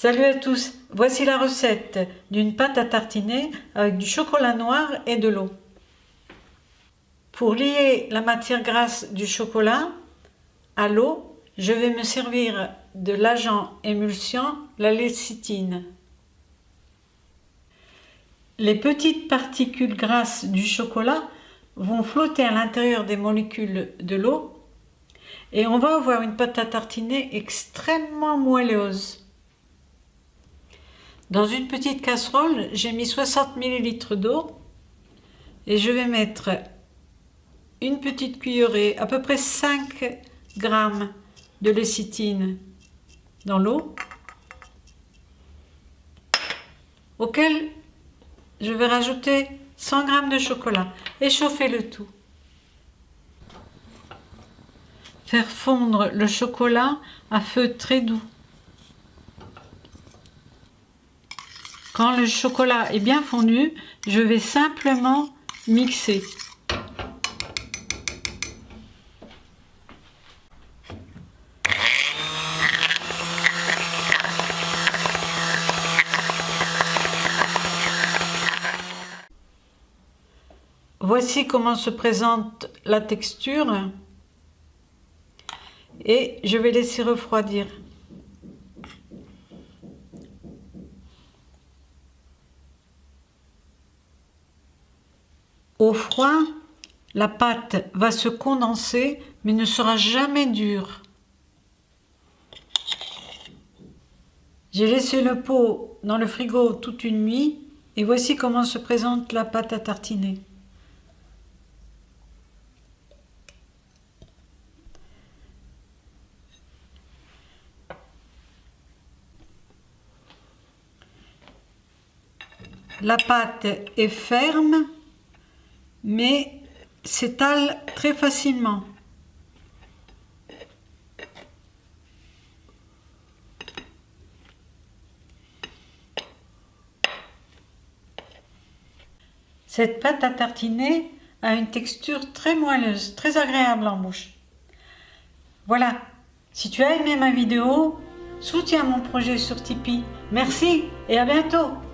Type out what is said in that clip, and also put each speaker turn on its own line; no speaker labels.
Salut à tous, voici la recette d'une pâte à tartiner avec du chocolat noir et de l'eau. Pour lier la matière grasse du chocolat à l'eau, je vais me servir de l'agent émulsiant, la lécithine. Les petites particules grasses du chocolat vont flotter à l'intérieur des molécules de l'eau et on va avoir une pâte à tartiner extrêmement moelleuse. Dans une petite casserole, j'ai mis 60 ml d'eau et je vais mettre une petite cuillerée, à peu près 5 g de lécithine dans l'eau, auquel je vais rajouter 100 g de chocolat et chauffer le tout. Faire fondre le chocolat à feu très doux. Quand le chocolat est bien fondu, je vais simplement mixer. Voici comment se présente la texture et je vais laisser refroidir. Au froid, la pâte va se condenser mais ne sera jamais dure. J'ai laissé le pot dans le frigo toute une nuit et voici comment se présente la pâte à tartiner. La pâte est ferme mais s'étale très facilement. Cette pâte à tartiner a une texture très moelleuse, très agréable en bouche. Voilà, si tu as aimé ma vidéo, soutiens mon projet sur Tipeee. Merci et à bientôt.